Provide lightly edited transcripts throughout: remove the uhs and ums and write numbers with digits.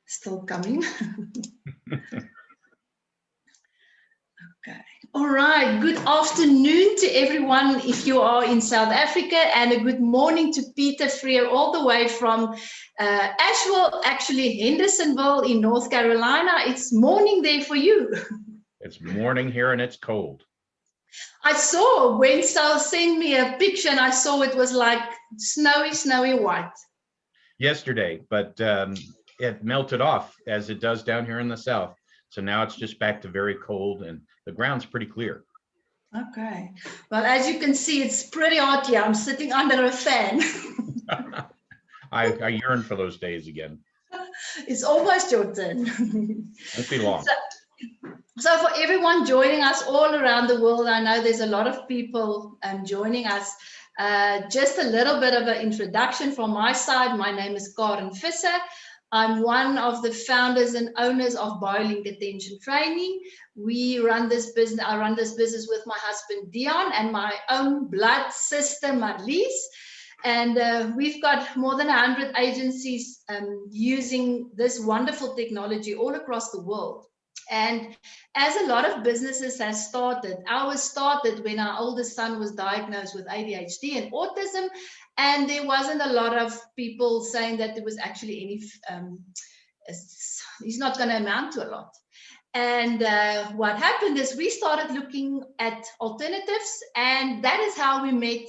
Still coming. Okay. All right. Good afternoon to everyone if you are in South Africa, and a good morning to Peter Freer all the way from Asheville, actually Hendersonville in North Carolina. It's morning there for you. It's morning here and it's cold. I saw when Sal sent me a picture and I saw it was like snowy white. Yesterday, but it melted off as it does down here in the south. So now it's just back to very cold and the ground's pretty clear. Okay. Well, as you can see, it's pretty hot here. I'm sitting under a fan. I yearn for those days again. It's almost your turn. Won't be long. So for everyone joining us all around the world, I know there's a lot of people joining us. Just a little bit of an introduction from my side. My name is Karen Visser. I'm one of the founders and owners of BioLink Attention Training. I run this business with my husband Dion and my own blood sister Marlies. And we've got more than 100 agencies using this wonderful technology all across the world. And as a lot of businesses have started, ours started when our oldest son was diagnosed with ADHD and autism, and there wasn't a lot of people saying that there was actually any, he's not going to amount to a lot. And what happened is we started looking at alternatives, and that is how we met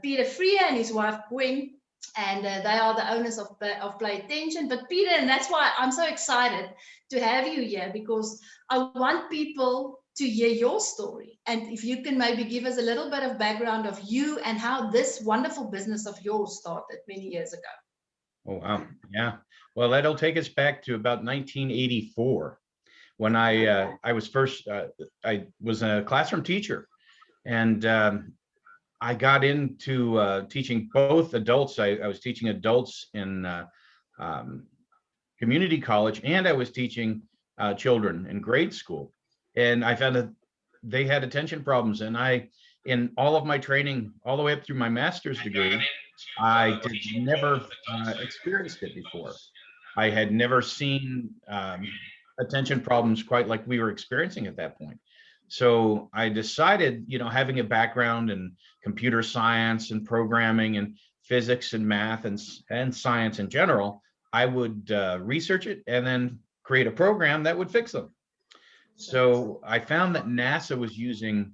Peter Freer and his wife Gwen. And they are the owners of Play Attention. But Peter, and that's why I'm so excited to have you here, because I want people to hear your story. And if you can maybe give us a little bit of background of you and how this wonderful business of yours started many years ago. Oh, wow. Yeah. Well, that'll take us back to about 1984 when I was a classroom teacher. And I got into teaching both adults. I was teaching adults in community college, and I was teaching children in grade school. And I found that they had attention problems. And in all of my training, all the way up through my master's degree, I never experienced it before. I had never seen attention problems quite like we were experiencing at that point. So I decided, having a background in computer science and programming and physics and math and science in general, I would research it and then create a program that would fix them. So I found that NASA was using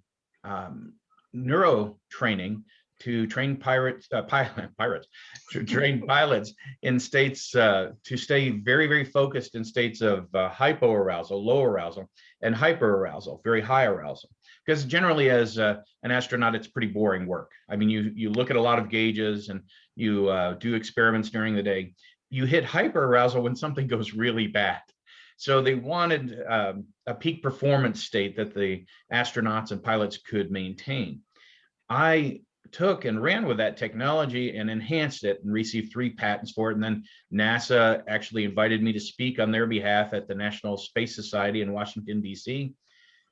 neuro training to train pilots in states to stay very, very focused in states of hypoarousal, low arousal, and hyperarousal, very high arousal. Because generally, as an astronaut, it's pretty boring work. I mean, you look at a lot of gauges and you do experiments during the day. You hit hyperarousal when something goes really bad. So they wanted a peak performance state that the astronauts and pilots could maintain. I took and ran with that technology and enhanced it and received 3 patents for it. And then NASA actually invited me to speak on their behalf at the National Space Society in Washington, D.C.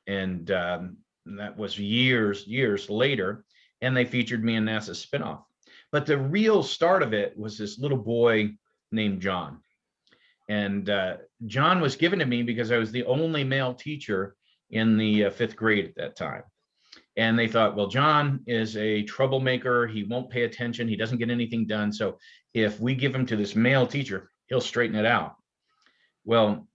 And that was years later. And they featured me in NASA's spinoff. But the real start of it was this little boy named John. And John was given to me because I was the only male teacher in the 5th grade at that time. And they thought, well, John is a troublemaker. He won't pay attention. He doesn't get anything done. So if we give him to this male teacher, he'll straighten it out. Well,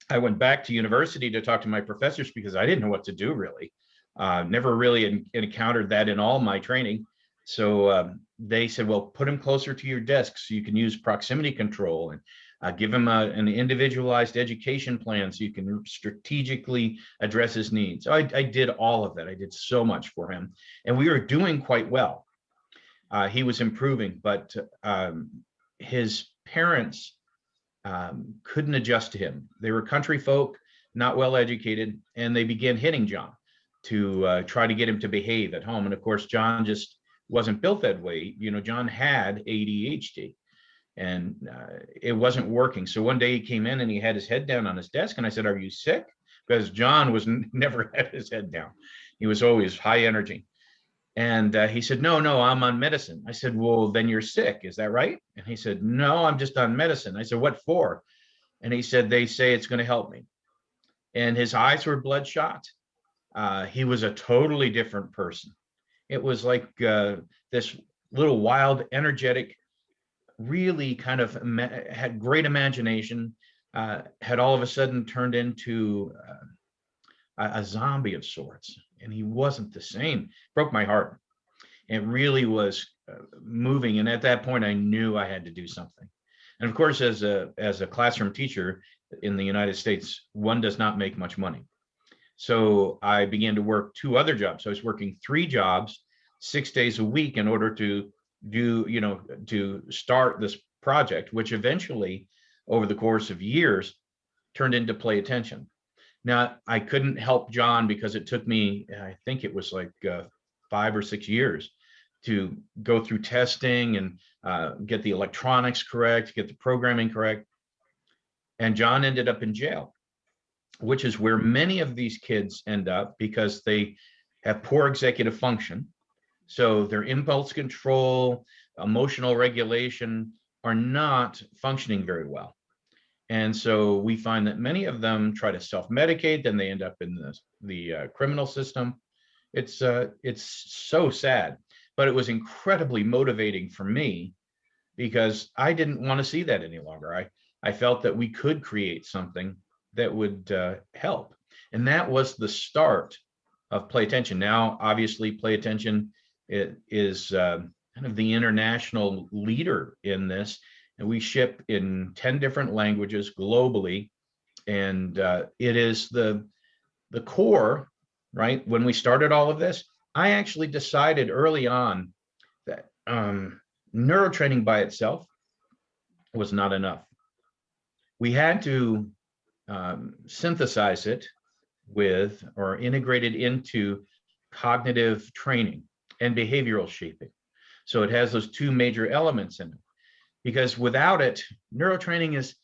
I went back to university to talk to my professors because I didn't know what to do, really. Never really encountered that in all my training. So they said, well, put him closer to your desk so you can use proximity control, and give him an individualized education plan so you can strategically address his needs. So I did all of that. I did so much for him, and we were doing quite well. He was improving, but his parents couldn't adjust to him. They were country folk, not well educated, and they began hitting John to try to get him to behave at home. And of course, John just wasn't built that way. John had ADHD. And it wasn't working. So one day he came in and he had his head down on his desk, and I said, "Are you sick?" Because John was never had his head down. He was always high energy. And he said, no, I'm on medicine. I said, well, then you're sick. Is that right? And he said, no, I'm just on medicine. I said, what for? And he said, they say it's going to help me. And his eyes were bloodshot. He was a totally different person. It was like this little wild, energetic, really kind of had great imagination, had all of a sudden turned into a zombie of sorts. And he wasn't the same. Broke my heart. It really was moving. And at that point, I knew I had to do something. And of course, as a classroom teacher in the United States, one does not make much money. So I began to work 2 other jobs. I was working 3 jobs, 6 days a week in order to to start this project, which eventually, over the course of years, turned into Play Attention. Now, I couldn't help John because it took me, I think it was like 5 or 6 years to go through testing and get the electronics correct, get the programming correct. And John ended up in jail, which is where many of these kids end up because they have poor executive function. So their impulse control, emotional regulation are not functioning very well. And so we find that many of them try to self-medicate, then they end up in the criminal system. It's so sad, but it was incredibly motivating for me because I didn't want to see that any longer. I felt that we could create something that would help. And that was the start of Play Attention. Now, obviously, Play Attention is kind of the international leader in this. And we ship in 10 different languages globally. And it is the core, right? When we started all of this, I actually decided early on that neurotraining by itself was not enough. We had to synthesize it with or integrate it into cognitive training and behavioral shaping. So it has those 2 major elements in it. Because without it, neurotraining is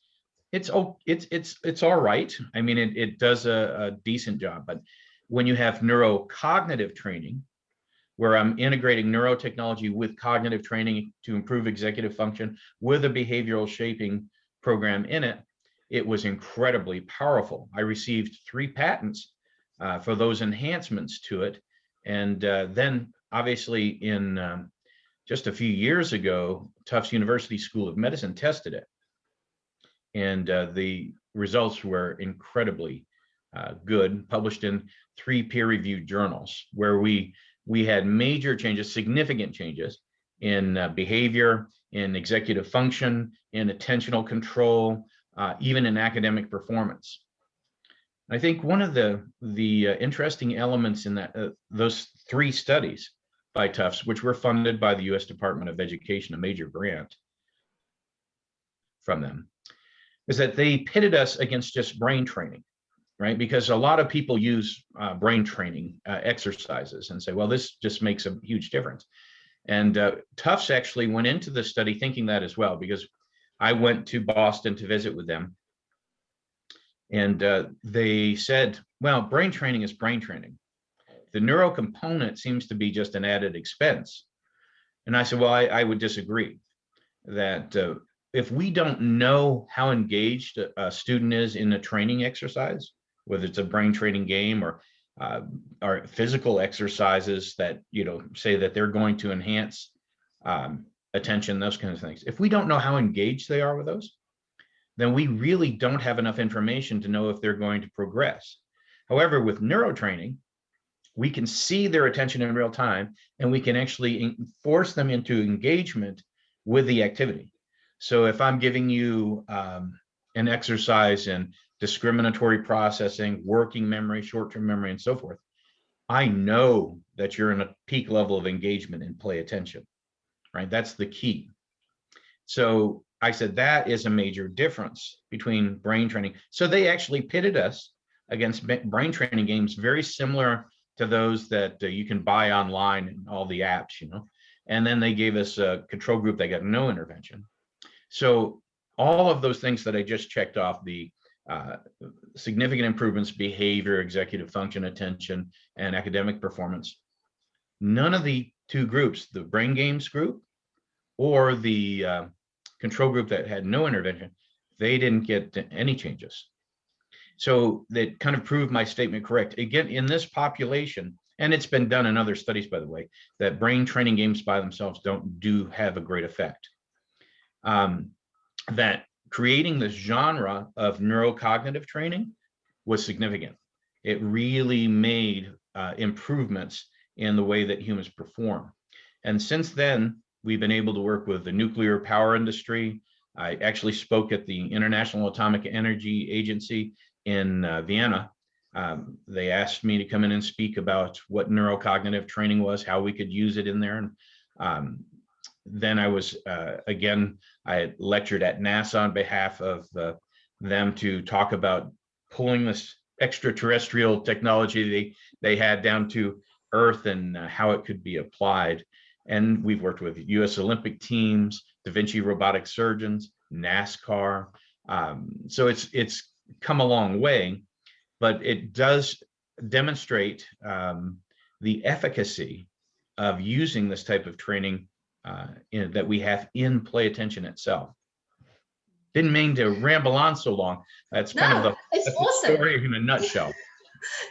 it's all right. I mean, it does a decent job. But when you have neurocognitive training, where I'm integrating neurotechnology with cognitive training to improve executive function with a behavioral shaping program in it, it was incredibly powerful. I received 3 patents for those enhancements to it. And then obviously in just a few years ago, Tufts University School of Medicine tested it. And the results were incredibly good, published in 3 peer-reviewed journals, where we had major changes, significant changes in behavior, in executive function, in attentional control, even in academic performance. I think one of the interesting elements in that those 3 studies by Tufts, which were funded by the U.S. Department of Education, a major grant from them, is that they pitted us against just brain training, right? Because a lot of people use brain training exercises and say, well, this just makes a huge difference. And Tufts actually went into the study thinking that as well, because I went to Boston to visit with them. And they said, well, brain training is brain training. The neuro component seems to be just an added expense. And I said, well, I would disagree that if we don't know how engaged a student is in a training exercise, whether it's a brain training game or physical exercises that, say that they're going to enhance attention, those kinds of things. If we don't know how engaged they are with those, then we really don't have enough information to know if they're going to progress. However, with neurotraining, we can see their attention in real time, and we can actually force them into engagement with the activity. So if I'm giving you an exercise in discriminatory processing, working memory, short-term memory, and so forth, I know that you're in a peak level of engagement in Play Attention, right? That's the key. So I said that is a major difference between brain training. So they actually pitted us against brain training games very similar to those that you can buy online and all the apps, and then they gave us a control group that got no intervention. So all of those things that I just checked off, the significant improvements, behavior, executive function, attention, and academic performance, none of the 2 groups, the brain games group or the control group that had no intervention, they didn't get any changes. So that kind of proved my statement correct. Again, in this population, and it's been done in other studies, by the way, that brain training games by themselves do have a great effect. That creating this genre of neurocognitive training was significant. It really made improvements in the way that humans perform. And since then, we've been able to work with the nuclear power industry. I actually spoke at the International Atomic Energy Agency in Vienna. They asked me to come in and speak about what neurocognitive training was, how we could use it in there. And then I was, again, I had lectured at NASA on behalf of them to talk about pulling this extraterrestrial technology they had down to Earth and how it could be applied. And we've worked with US Olympic teams, Da Vinci robotic surgeons, NASCAR. So it's come a long way, but it does demonstrate the efficacy of using this type of training that we have in play attention itself. Didn't mean to ramble on so long. That's kind of the story in a nutshell.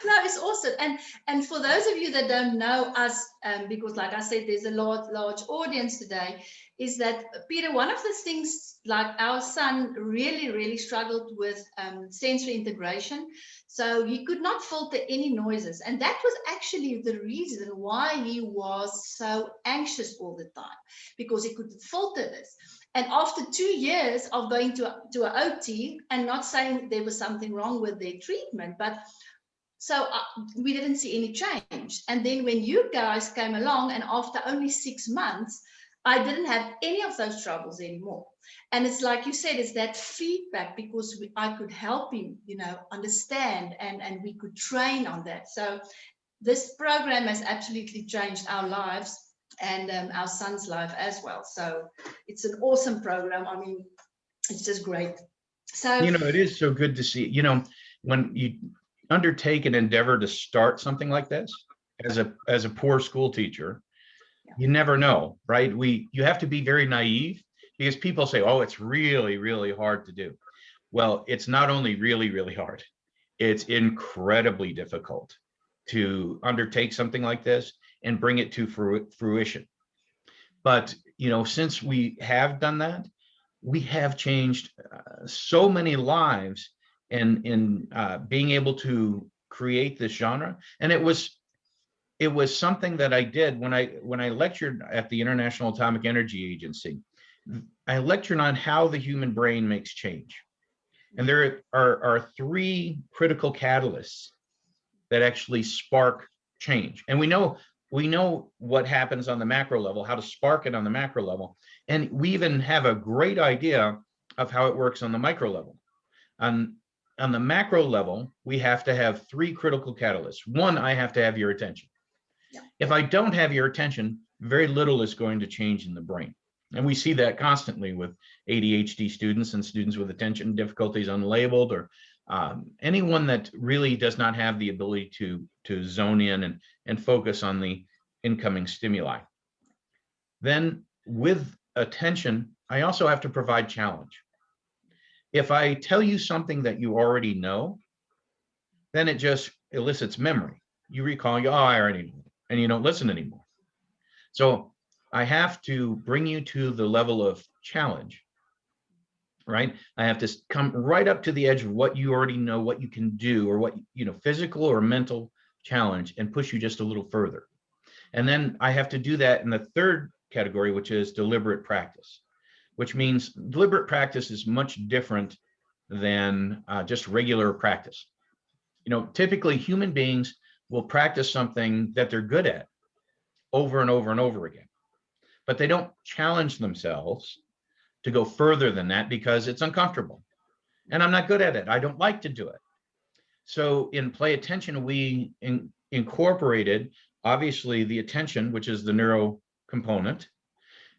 No, it's awesome. And for those of you that don't know us, because like I said, there's a large audience today, is that, Peter, one of the things, like our son really struggled with sensory integration. So he could not filter any noises. And that was actually the reason why he was so anxious all the time, because he couldn't filter this. And after 2 years of going to an OT, and not saying there was something wrong with their treatment, but so we didn't see any change. And then when you guys came along, and after only 6 months, I didn't have any of those troubles anymore. And it's like you said, it's that feedback, because I could help him, understand, and we could train on that. So this program has absolutely changed our lives, and our son's life as well. So it's an awesome program. I mean, it's just great. So it is so good to see, when you undertake an endeavor to start something like this as a poor school teacher, you never know, right? You have to be very naive, because people say, oh, it's really hard to do. Well, it's not only really hard, it's incredibly difficult to undertake something like this and bring it to fruition. But since we have done that, we have changed so many lives in being able to create this genre. And it was something that I did when I lectured at the International Atomic Energy Agency. I lectured on how the human brain makes change. And there are 3 critical catalysts that actually spark change. And we know what happens on the macro level, how to spark it on the macro level. And we even have a great idea of how it works on the micro level. On the macro level, we have to have 3 critical catalysts. 1, I have to have your attention. Yeah. If I don't have your attention, very little is going to change in the brain. And we see that constantly with ADHD students and students with attention difficulties unlabeled, or anyone that really does not have the ability to zone in and focus on the incoming stimuli. Then with attention, I also have to provide challenge. If I tell you something that you already know, then it just elicits memory. You recall, oh, I already know, and you don't listen anymore. So I have to bring you to the level of challenge, right? I have to come right up to the edge of what you already know, what you can do, or what, physical or mental challenge, and push you just a little further. And then I have to do that in the 3rd category, which is deliberate practice, which means deliberate practice is much different than just regular practice. Typically human beings will practice something that they're good at over and over and over again, but they don't challenge themselves to go further than that because it's uncomfortable. And I'm not good at it. I don't like to do it. So in play attention, we incorporated, obviously, the attention, which is the neuro component.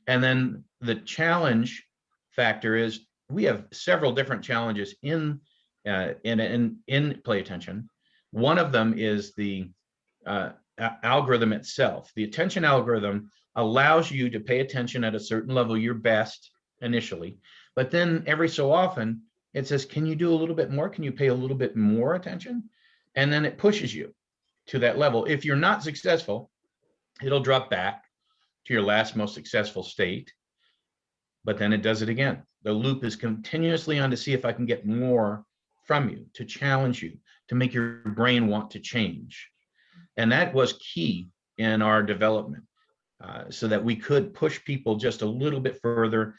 And then the challenge factor is we have several different challenges in play attention. One of them is the algorithm itself. The attention algorithm allows you to pay attention at a certain level, your best initially, but then every so often it says, can you do a little bit more? Can you pay a little bit more attention? And then it pushes you to that level. If you're not successful, it'll drop back to your last most successful state, but then it does it again. The loop is continuously on to see if I can get more from you, to challenge you, to make your brain want to change. And that was key in our development, so that we could push people just a little bit further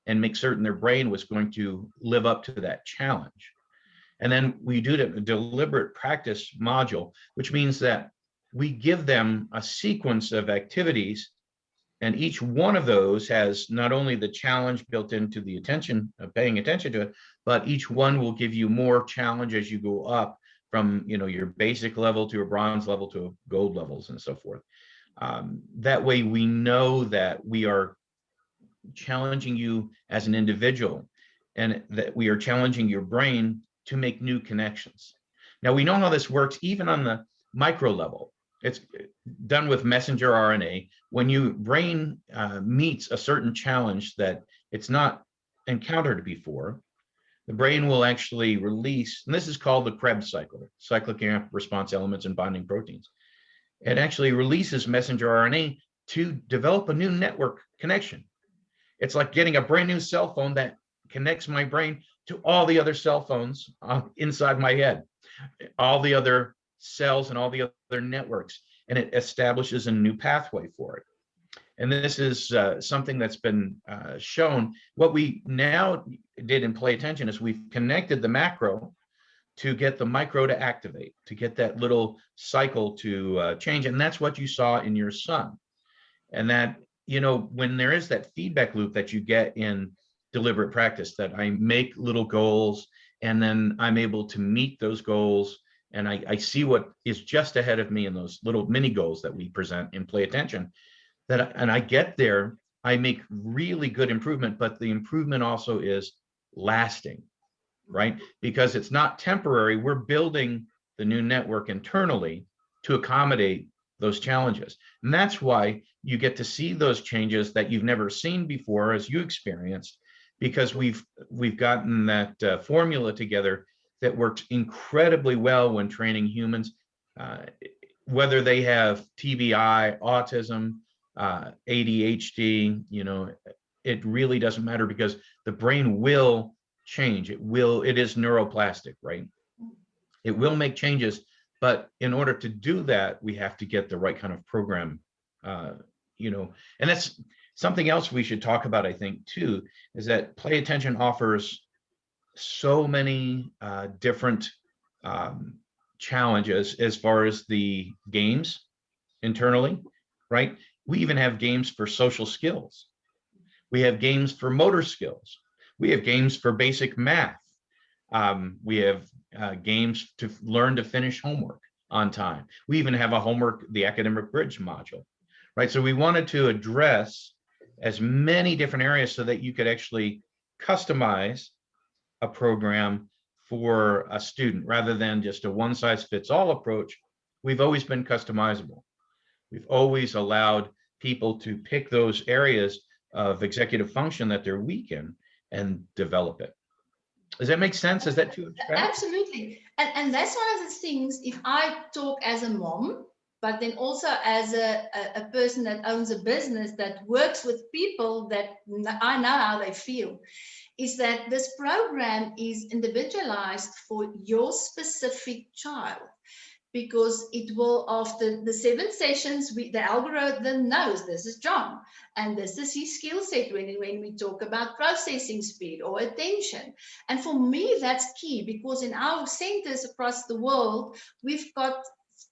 and make certain their brain was going to live up to that challenge. And then we do a deliberate practice module, which means that we give them a sequence of activities, and each one of those has not only the challenge built into the attention, paying attention to it, but each one will give you more challenge as you go up from, your basic level to a bronze level to a gold levels and so forth. That way we know that we are challenging you as an individual, and that we are challenging your brain to make new connections. Now, we know how this works even on the micro level. It's done with messenger RNA. When your brain meets a certain challenge that it's not encountered before, the brain will actually release, and this is called the Krebs cycle, cyclic AMP response elements and binding proteins. It actually releases messenger RNA to develop a new network connection. It's like getting a brand new cell phone that connects my brain to all the other cell phones inside my head, all the other cells and all the other networks, and it establishes a new pathway for it. And this is something that's been shown. What we now did in Play Attention is we've connected the macro to get the micro to activate, to get that little cycle to change. And that's what you saw in your son. And that, when there is that feedback loop that you get in deliberate practice, that I make little goals and then I'm able to meet those goals, and I see what is just ahead of me in those little mini goals that we present in Play Attention, and I get there, I make really good improvement, but the improvement also is lasting, right? Because it's not temporary. We're building the new network internally to accommodate those challenges. And that's why you get to see those changes that you've never seen before as you experienced, because we've gotten that formula together that works incredibly well when training humans, whether they have TBI, autism, ADHD, it really doesn't matter, because the brain will change. It is neuroplastic, right? It will make changes, but in order to do that, we have to get the right kind of program, and that's something else we should talk about, I think, too, is that Play Attention offers so many different challenges as far as the games internally, right? We even have games for social skills. We have games for motor skills. We have games for basic math. We have games to learn to finish homework on time. We even have the academic bridge module, right? So we wanted to address as many different areas so that you could actually customize a program for a student rather than just a one-size-fits-all approach. We've always been customizable. We've always allowed people to pick those areas of executive function that they're weak in and develop it. Does that make sense? Is that too abstract? Absolutely. And that's one of the things, if I talk as a mom, but then also as a person that owns a business that works with people that I know how they feel, is that this program is individualized for your specific child. Because it will, after the 7 sessions, the algorithm knows this is John, and this is his skill set when we talk about processing speed or attention. And for me, that's key, because in our centers across the world, we've got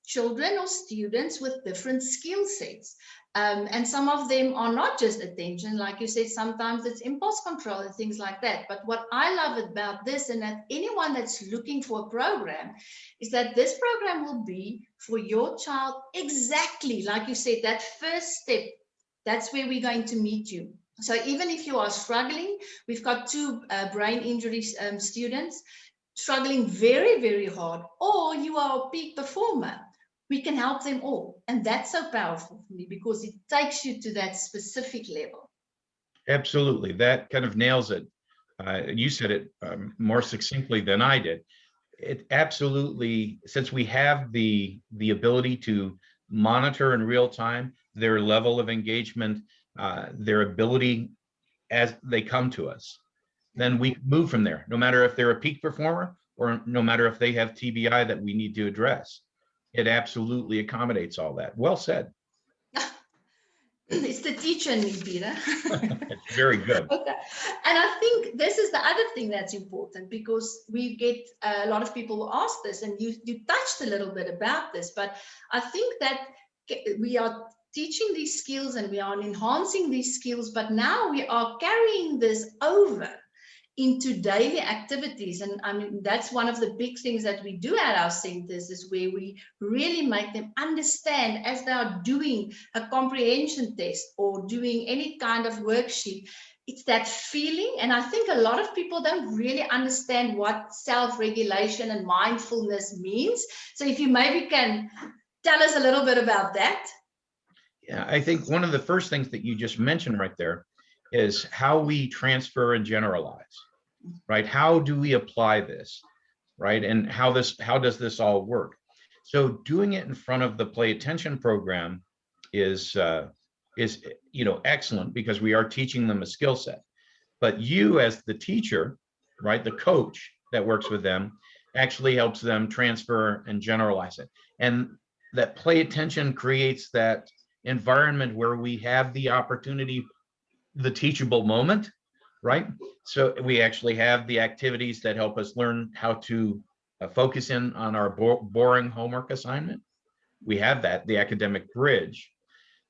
children or students with different skill sets. And some of them are not just attention, like you said, sometimes it's impulse control and things like that. But what I love about this, and that anyone that's looking for a program, is that this program will be for your child exactly like you said, that first step. That's where we're going to meet you. So even if you are struggling, we've got 2 brain injury students struggling very, very hard, or you are a peak performer. We can help them all. And that's so powerful for me, because it takes you to that specific level. Absolutely. That kind of nails it. You said it more succinctly than I did. It absolutely, since we have the ability to monitor in real time their level of engagement, their ability as they come to us, then we move from there, no matter if they're a peak performer or no matter if they have TBI that we need to address. It absolutely accommodates all that. Well said. It's the teacher in me, Peter. It's very good. Okay. And I think this is the other thing that's important, because we get a lot of people who ask this, and you touched a little bit about this, but I think that we are teaching these skills and we are enhancing these skills, but now we are carrying this over into daily activities. And I mean, that's one of the big things that we do at our centers, is where we really make them understand as they are doing a comprehension test or doing any kind of worksheet. It's that feeling. And I think a lot of people don't really understand what self-regulation and mindfulness means. So if you maybe can tell us a little bit about that. Yeah, I think one of the first things that you just mentioned right there is how we transfer and generalize, right? How do we apply this, right? And how does this all work? So doing it in front of the Play Attention program is excellent, because we are teaching them a skill set. But you as the teacher, right, the coach that works with them, actually helps them transfer and generalize it. And that Play Attention creates that environment where we have the opportunity, the teachable moment, right? So we actually have the activities that help us learn how to focus in on our boring homework assignment. We have that, the academic bridge.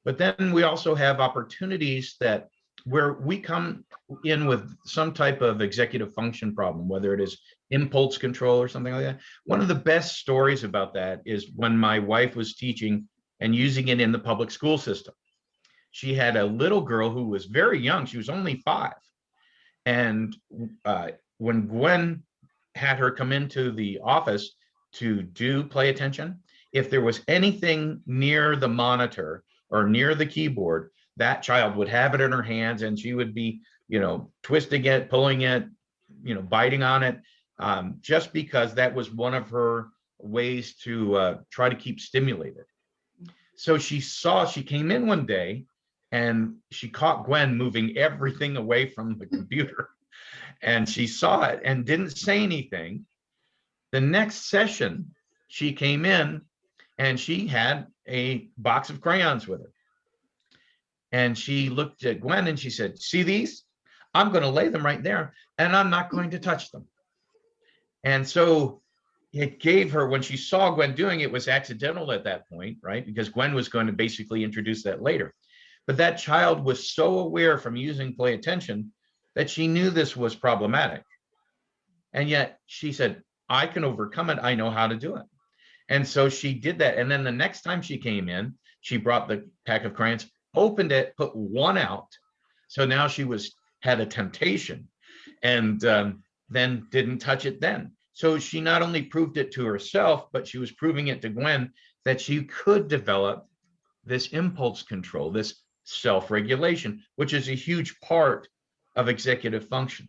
But then we also have opportunities that where we come in with some type of executive function problem, whether it is impulse control or something like that. One of the best stories about that is when my wife was teaching and using it in the public school system. She had a little girl who was very young. She was only 5. And when Gwen had her come into the office to do Play Attention, if there was anything near the monitor or near the keyboard, that child would have it in her hands, and she would be, twisting it, pulling it, biting on it, just because that was one of her ways to try to keep stimulated. So she came in one day and she caught Gwen moving everything away from the computer, and she saw it and didn't say anything. The next session, she came in and she had a box of crayons with her. And she looked at Gwen and she said, "See these? I'm going to lay them right there and I'm not going to touch them." And so it gave her, when she saw Gwen doing it, was accidental at that point, right? Because Gwen was going to basically introduce that later. But that child was so aware from using Play Attention that she knew this was problematic. And yet she said, "I can overcome it. I know how to do it." And so she did that. And then the next time she came in, she brought the pack of crayons, opened it, put one out. So now she had a temptation, and then didn't touch it then. So she not only proved it to herself, but she was proving it to Gwen that she could develop this impulse control, this self-regulation, which is a huge part of executive function.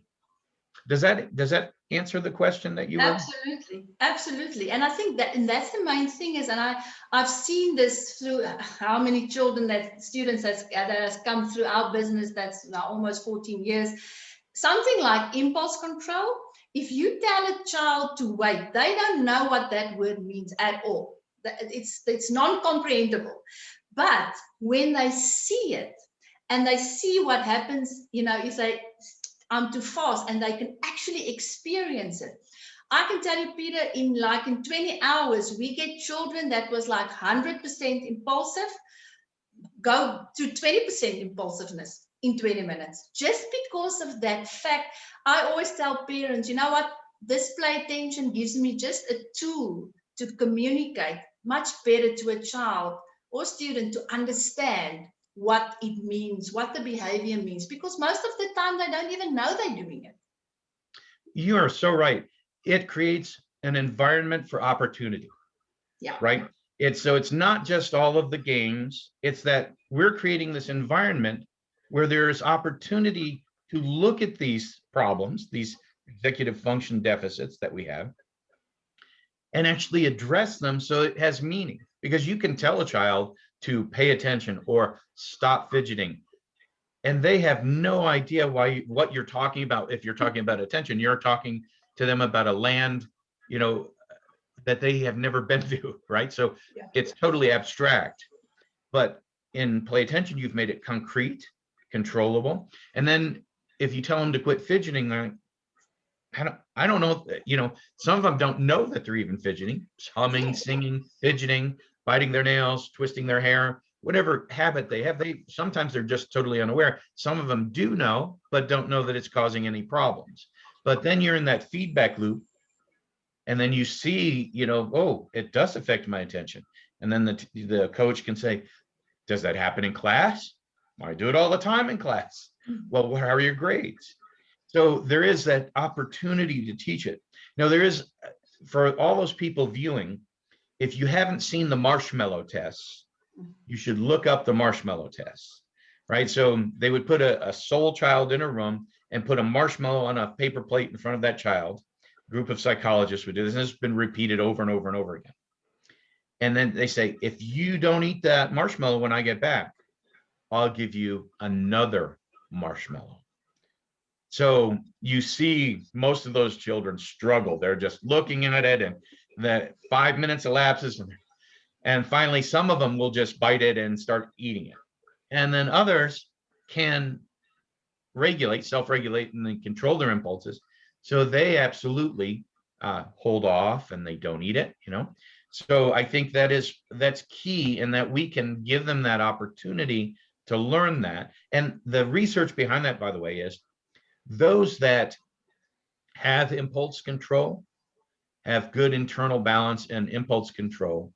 Does that answer the question that you were? Absolutely. And I think that's the main thing is, and I've seen this through how many students that has come through our business, that's now almost 14 years. Something like impulse control, if you tell a child to wait, they don't know what that word means at all. It's non-comprehensible. But when they see it and they see what happens, if they I'm too fast, and they can actually experience it. I can tell you, Peter, in 20 hours, we get children that was like 100% impulsive, go to 20% impulsiveness in 20 minutes. Just because of that fact, I always tell parents, you know what, this Play Attention gives me just a tool to communicate much better to a child or student to understand what it means, what the behavior means, because most of the time they don't even know they're doing it. You are so right. It creates an environment for opportunity. Yeah. Right. It's not just all of the games. It's that we're creating this environment where there's opportunity to look at these problems, these executive function deficits that we have, and actually address them so it has meaning. Because you can tell a child to pay attention or stop fidgeting, and they have no idea what you're talking about. If you're talking about attention, you're talking to them about a land, you know, that they have never been to, right? So it's totally abstract. But in play attention, you've made it concrete, controllable. And then if you tell them to quit fidgeting, they're like, I don't know, you know, some of them don't know that they're even fidgeting, humming, singing, fidgeting, biting their nails, twisting their hair, whatever habit they have. Sometimes they're just totally unaware. Some of them do know, but don't know that it's causing any problems. But then you're in that feedback loop, and then you see, you know, oh, it does affect my attention. And then the coach can say, does that happen in class? I do it all the time in class. Well, how are your grades? So there is that opportunity to teach it. Now, there is, for all those people viewing, if you haven't seen the marshmallow tests, you should look up the marshmallow tests, right? So they would put a sole child in a room and put a marshmallow on a paper plate in front of that child. A group of psychologists would do this, and it's been repeated over and over and over again. And then they say, if you don't eat that marshmallow when I get back, I'll give you another marshmallow. So you see most of those children struggle. They're just looking at it, and that 5 minutes elapses, and finally some of them will just bite it and start eating it. And then others can regulate, self-regulate, and then control their impulses. So they absolutely hold off and they don't eat it, you know. So I think that's key, in that we can give them that opportunity to learn that. And the research behind that, by the way, is those that have impulse control, have good internal balance and impulse control,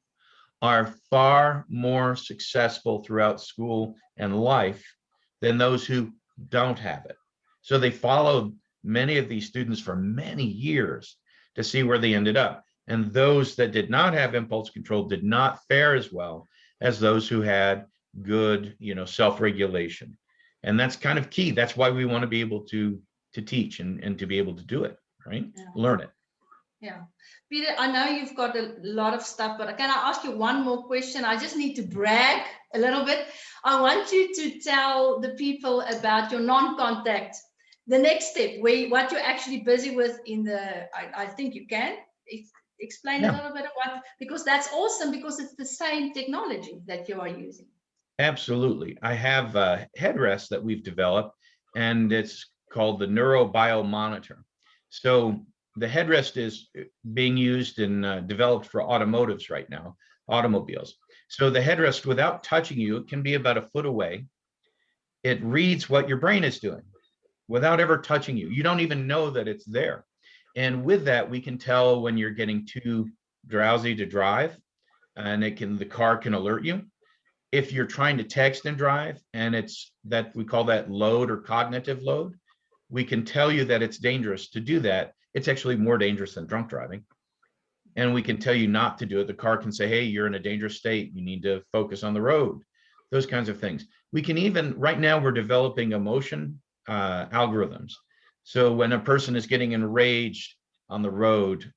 are far more successful throughout school and life than those who don't have it. So they followed many of these students for many years to see where they ended up. And those that did not have impulse control did not fare as well as those who had good, you know, self-regulation. And that's kind of key. That's why we want to be able to teach and to be able to do it, right? Yeah. Learn it. Yeah. Peter, I know you've got a lot of stuff, but can I ask you one more question? I just need to brag a little bit. I want you to tell the people about your non-contact, the next step, what you're actually busy with in the, I think you can explain a little bit of what, because that's awesome, because it's the same technology that you are using. Absolutely. I have a headrest that we've developed, and it's called the NeuroBioMonitor. So the headrest is being used and developed for automotives right now, automobiles. So the headrest, without touching you, it can be about a foot away. It reads what your brain is doing without ever touching you. You don't even know that it's there. And with that, we can tell when you're getting too drowsy to drive, and the car can alert you. If you're trying to text and drive, and it's that, we call that load or cognitive load, we can tell you that it's dangerous to do that. It's actually more dangerous than drunk driving. And we can tell you not to do it. The car can say, hey, you're in a dangerous state. You need to focus on the road. Those kinds of things. We can even, right now, we're developing emotion algorithms. So when a person is getting enraged on the road,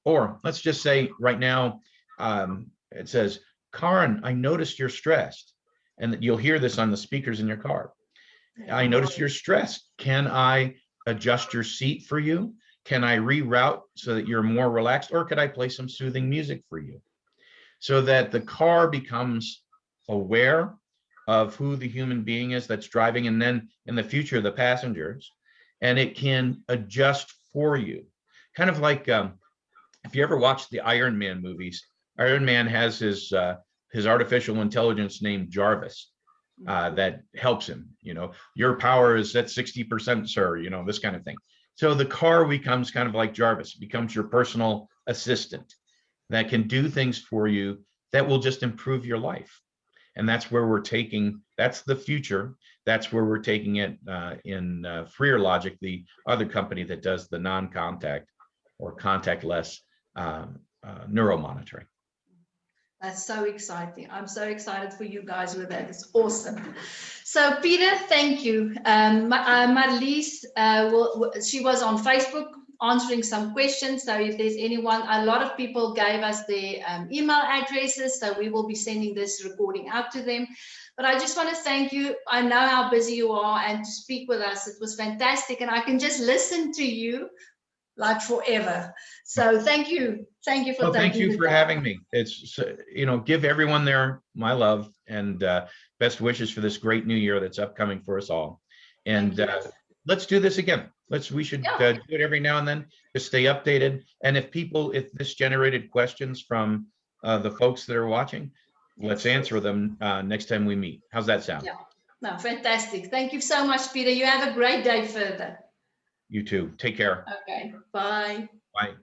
or let's just say right now, it says, Karen, I noticed you're stressed. And you'll hear this on the speakers in your car. I noticed you're stressed. Can I adjust your seat for you? Can I reroute so that you're more relaxed? Or could I play some soothing music for you? So that the car becomes aware of who the human being is that's driving, and then in the future, the passengers, and it can adjust for you. Kind of like if you ever watched the Iron Man movies, Iron Man has his artificial intelligence named Jarvis. That helps him, you know, your power is at 60%, sir, you know, this kind of thing. So the car becomes kind of like Jarvis, becomes your personal assistant that can do things for you that will just improve your life. And that's where we're taking, that's the future. That's where we're taking it in Freer Logic, the other company that does the non-contact or contactless neuromonitoring. That's so exciting. I'm so excited for you guys with that. It's awesome. So Peter, thank you. Marlies, she was on Facebook answering some questions. So if there's anyone, a lot of people gave us their email addresses. So we will be sending this recording out to them. But I just want to thank you. I know how busy you are, and to speak with us, it was fantastic. And I can just listen to you like forever. So thank you. Thank you for taking thank you for time. having me. It's, give everyone there my love and best wishes for this great new year that's upcoming for us all. And let's do this again. We should do it every now and then to stay updated. And if this generated questions from the folks that are watching, let's answer them next time we meet. How's that sound? Yeah, no, fantastic. Thank you so much, Peter. You have a great day further. You too. Take care. Okay, bye. Bye.